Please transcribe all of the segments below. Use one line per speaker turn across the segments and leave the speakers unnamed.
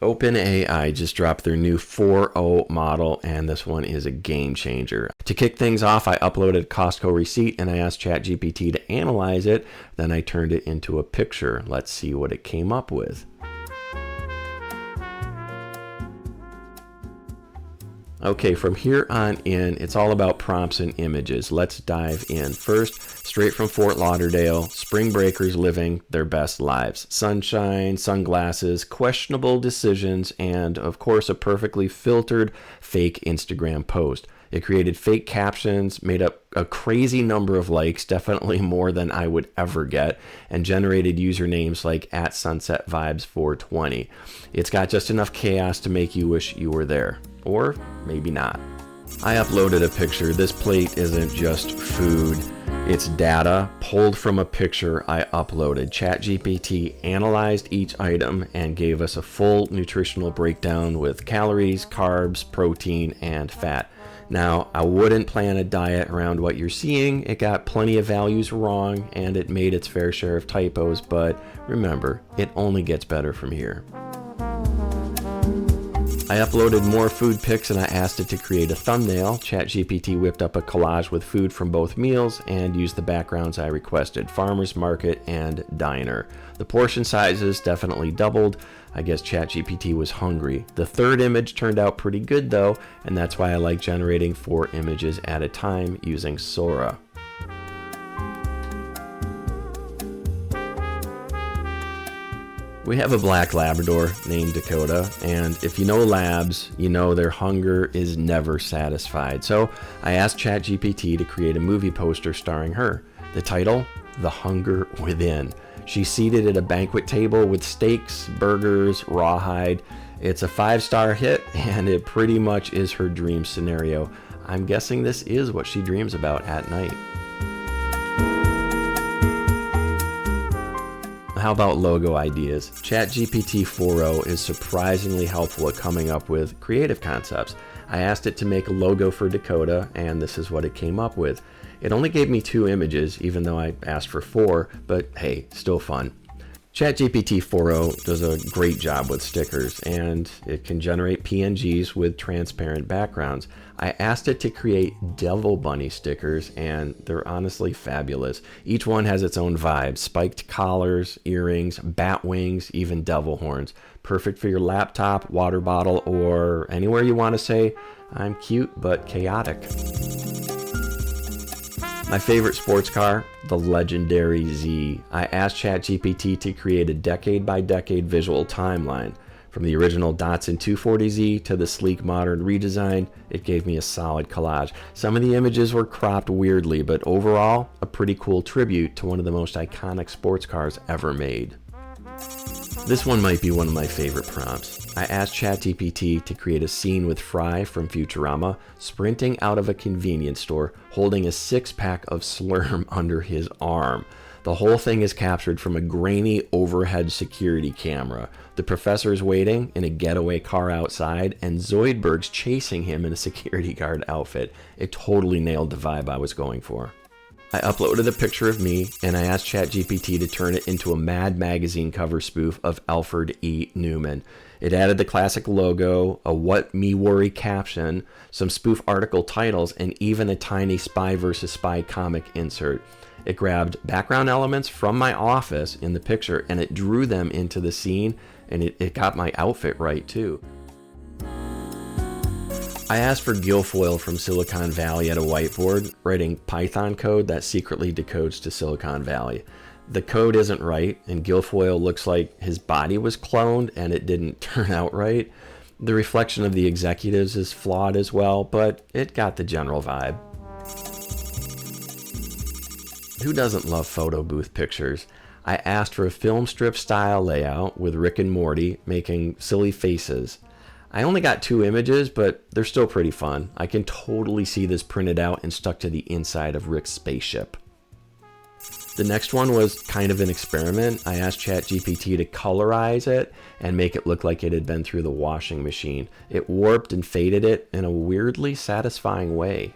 OpenAI just dropped their new 4.0 model, and this one is a game changer. To kick things off, I uploaded a Costco receipt and I asked ChatGPT to analyze it. Then I turned it into a picture. Let's see what it came up with. Okay, from here on in, it's all about prompts and images. Let's dive in. First, straight from Fort Lauderdale, spring breakers living their best lives. Sunshine, sunglasses, questionable decisions, and of course, a perfectly filtered fake Instagram post. It created fake captions, made up a crazy number of likes, definitely more than I would ever get, and generated usernames like @SunsetVibes420. It's got just enough chaos to make you wish you were there. Or maybe not. I uploaded a picture. This plate isn't just food. It's data pulled from a picture I uploaded. ChatGPT analyzed each item and gave us a full nutritional breakdown with calories, carbs, protein, and fat. Now, I wouldn't plan a diet around what you're seeing. It got plenty of values wrong and it made its fair share of typos, but remember, it only gets better from here. I uploaded more food pics and I asked it to create a thumbnail. ChatGPT whipped up a collage with food from both meals and used the backgrounds I requested: farmer's market and diner. The portion sizes definitely doubled. I guess ChatGPT was hungry. The third image turned out pretty good though, and that's why I like generating 4 images at a time using Sora. We have a black Labrador named Dakota, and if you know labs, you know their hunger is never satisfied. So I asked ChatGPT to create a movie poster starring her. The title? The Hunger Within. She's seated at a banquet table with steaks, burgers, rawhide. It's a 5-star hit, and it pretty much is her dream scenario. I'm guessing this is what she dreams about at night. How about logo ideas? ChatGPT 4.0 is surprisingly helpful at coming up with creative concepts. I asked it to make a logo for Dakota, and this is what it came up with. It only gave me 2 images, even though I asked for 4, but hey, still fun. ChatGPT 4.0 does a great job with stickers, and it can generate PNGs with transparent backgrounds. I asked it to create Devil Bunny stickers, and they're honestly fabulous. Each one has its own vibe: spiked collars, earrings, bat wings, even devil horns. Perfect for your laptop, water bottle, or anywhere you want to say, "I'm cute but chaotic." My favorite sports car, the legendary Z. I asked ChatGPT to create a decade-by-decade visual timeline. From the original Datsun 240Z to the sleek modern redesign, it gave me a solid collage. Some of the images were cropped weirdly, but overall, a pretty cool tribute to one of the most iconic sports cars ever made. This one might be one of my favorite prompts. I asked ChatGPT to create a scene with Fry from Futurama sprinting out of a convenience store holding a 6-pack of Slurm under his arm. The whole thing is captured from a grainy overhead security camera. The professor's waiting in a getaway car outside, and Zoidberg's chasing him in a security guard outfit. It totally nailed the vibe I was going for. I uploaded a picture of me, and I asked ChatGPT to turn it into a Mad Magazine cover spoof of Alfred E. Newman. It added the classic logo, a "What Me Worry" caption, some spoof article titles, and even a tiny Spy vs. Spy comic insert. It grabbed background elements from my office in the picture, and it drew them into the scene, and it got my outfit right too. I asked for Guilfoyle from Silicon Valley at a whiteboard, writing Python code that secretly decodes to Silicon Valley. The code isn't right, and Guilfoyle looks like his body was cloned and it didn't turn out right. The reflection of the executives is flawed as well, but it got the general vibe. Who doesn't love photo booth pictures? I asked for a film strip style layout with Rick and Morty making silly faces. I only got 2 images, but they're still pretty fun. I can totally see this printed out and stuck to the inside of Rick's spaceship. The next one was kind of an experiment. I asked ChatGPT to colorize it and make it look like it had been through the washing machine. It warped and faded it in a weirdly satisfying way.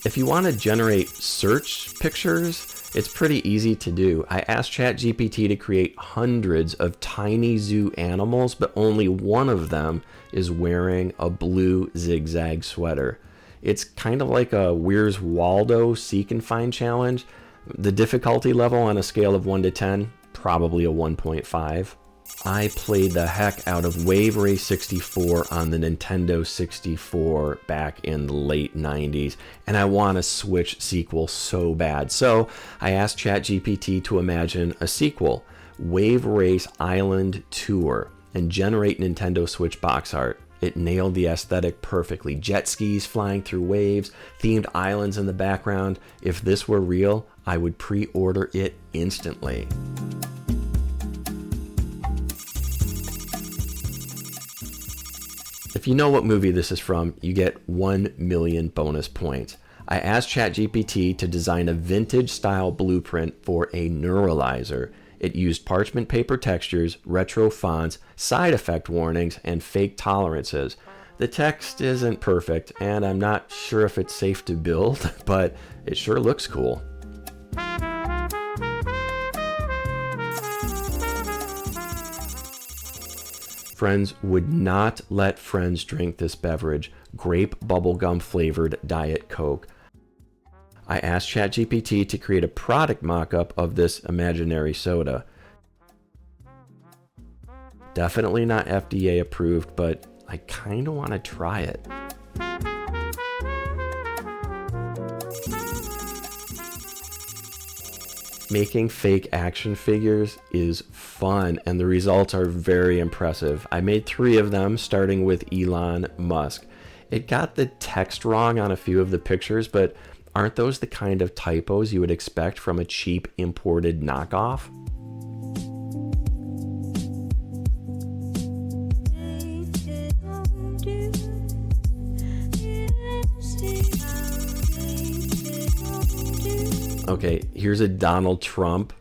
If you want to generate search pictures, it's pretty easy to do. I asked ChatGPT to create hundreds of tiny zoo animals, but only one of them is wearing a blue zigzag sweater. It's kind of like a Where's Waldo seek and find challenge. The difficulty level on a scale of 1 to 10, probably a 1.5. I played the heck out of Wave Race 64 on the Nintendo 64 back in the late 90s, and I want a Switch sequel so bad. So I asked ChatGPT to imagine a sequel, Wave Race Island Tour, and generate Nintendo Switch box art. It nailed the aesthetic perfectly. Jet skis flying through waves, themed islands in the background. If this were real, I would pre-order it instantly. If you know what movie this is from, you get 1 million bonus points. I asked ChatGPT to design a vintage-style blueprint for a neuralizer. It used parchment paper textures, retro fonts, side effect warnings, and fake tolerances. The text isn't perfect, and I'm not sure if it's safe to build, but it sure looks cool. Friends would not let friends drink this beverage, grape bubblegum flavored Diet Coke. I asked ChatGPT to create a product mockup of this imaginary soda. Definitely not FDA approved, but I kind of want to try it. Making fake action figures is fun, and the results are very impressive. I made 3 of them, starting with Elon Musk. It got the text wrong on a few of the pictures, but aren't those the kind of typos you would expect from a cheap imported knockoff? Okay, here's a Donald Trump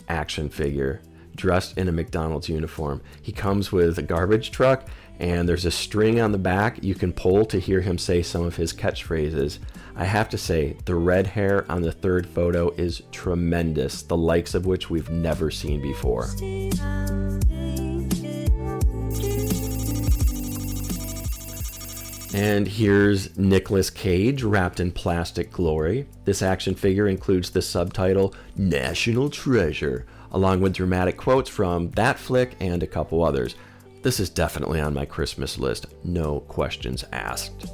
action figure dressed in a McDonald's uniform. He comes with a garbage truck, and there's a string on the back you can pull to hear him say some of his catchphrases. I have to say, the red hair on the 3rd photo is tremendous, the likes of which we've never seen before. And here's Nicolas Cage wrapped in plastic glory. This action figure includes the subtitle National Treasure, along with dramatic quotes from that flick and a couple others. This is definitely on my Christmas list, no questions asked.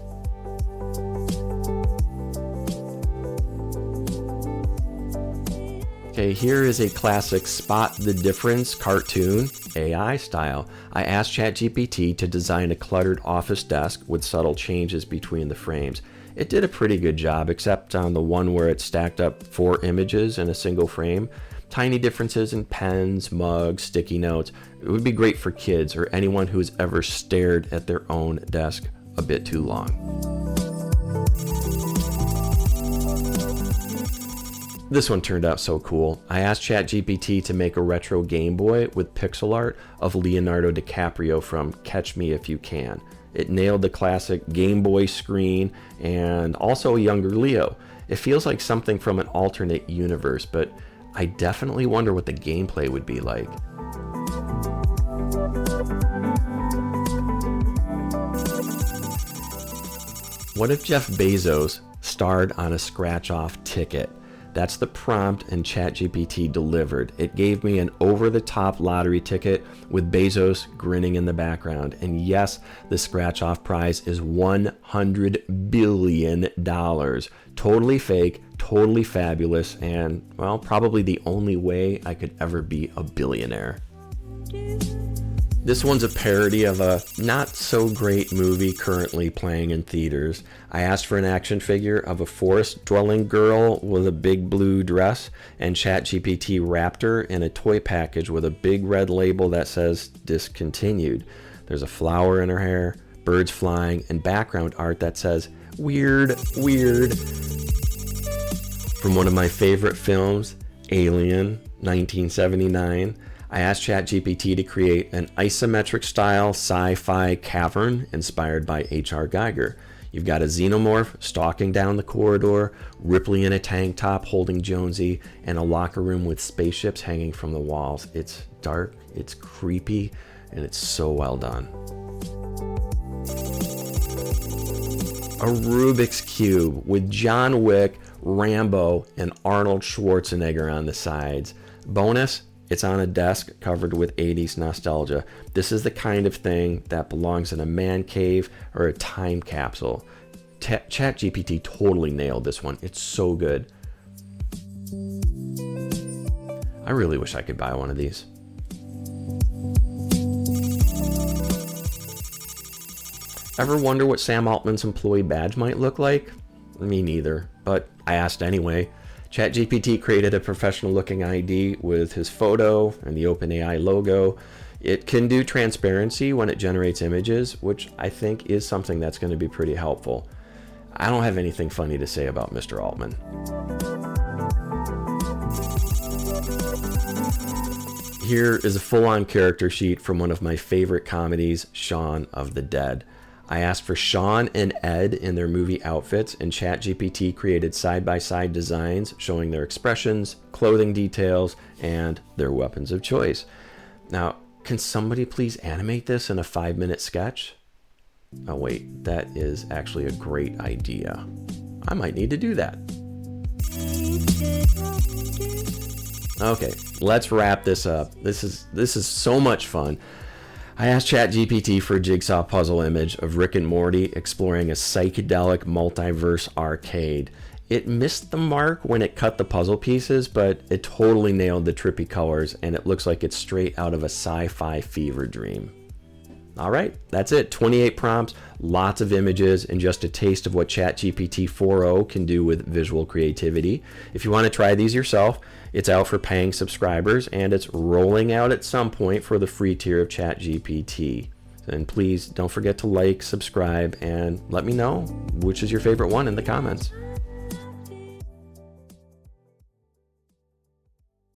Okay, here is a classic Spot the Difference cartoon, AI style. I asked ChatGPT to design a cluttered office desk with subtle changes between the frames. It did a pretty good job, except on the one where it stacked up 4 images in a single frame. Tiny differences in pens, mugs, sticky notes. It would be great for kids or anyone who's ever stared at their own desk a bit too long. This one turned out so cool. I asked ChatGPT to make a retro Game Boy with pixel art of Leonardo DiCaprio from Catch Me If You Can. It nailed the classic Game Boy screen and also a younger Leo. It feels like something from an alternate universe, but I definitely wonder what the gameplay would be like. What if Jeff Bezos starred on a scratch-off ticket? That's the prompt, and ChatGPT delivered. It gave me an over-the-top lottery ticket with Bezos grinning in the background. And yes, the scratch-off prize is $100 billion. Totally fake, totally fabulous, and, well, probably the only way I could ever be a billionaire. This one's a parody of a not-so-great movie currently playing in theaters. I asked for an action figure of a forest-dwelling girl with a big blue dress, and ChatGPT wrapped her in a toy package with a big red label that says discontinued. There's a flower in her hair, birds flying, and background art that says weird, weird. From one of my favorite films, Alien, 1979, I asked ChatGPT to create an isometric style sci-fi cavern inspired by H.R. Geiger. You've got a xenomorph stalking down the corridor, Ripley in a tank top holding Jonesy, and a locker room with spaceships hanging from the walls. It's dark, it's creepy, and it's so well done. A Rubik's Cube with John Wick, Rambo, and Arnold Schwarzenegger on the sides. Bonus, it's on a desk covered with 80s nostalgia. This is the kind of thing that belongs in a man cave or a time capsule. ChatGPT totally nailed this one. It's so good. I really wish I could buy one of these. Ever wonder what Sam Altman's employee badge might look like? Me neither, but I asked anyway. ChatGPT created a professional looking ID with his photo and the OpenAI logo. It can do transparency when it generates images, which I think is something that's going to be pretty helpful. I don't have anything funny to say about Mr. Altman. Here is a full-on character sheet from one of my favorite comedies, Shaun of the Dead. I asked for Shaun and Ed in their movie outfits, and ChatGPT created side-by-side designs showing their expressions, clothing details, and their weapons of choice. Now, can somebody please animate this in a 5-minute sketch? Oh wait, that is actually a great idea. I might need to do that. Okay, let's wrap this up. This is so much fun. I asked ChatGPT for a Jigsaw puzzle image of Rick and Morty exploring a psychedelic multiverse arcade. It missed the mark when it cut the puzzle pieces, but it totally nailed the trippy colors, and it looks like it's straight out of a sci-fi fever dream. All right, that's it. 28 prompts, lots of images, and just a taste of what ChatGPT 4.0 can do with visual creativity. If you want to try these yourself, it's out for paying subscribers, and it's rolling out at some point for the free tier of ChatGPT. And please don't forget to like, subscribe, and let me know which is your favorite one in the comments.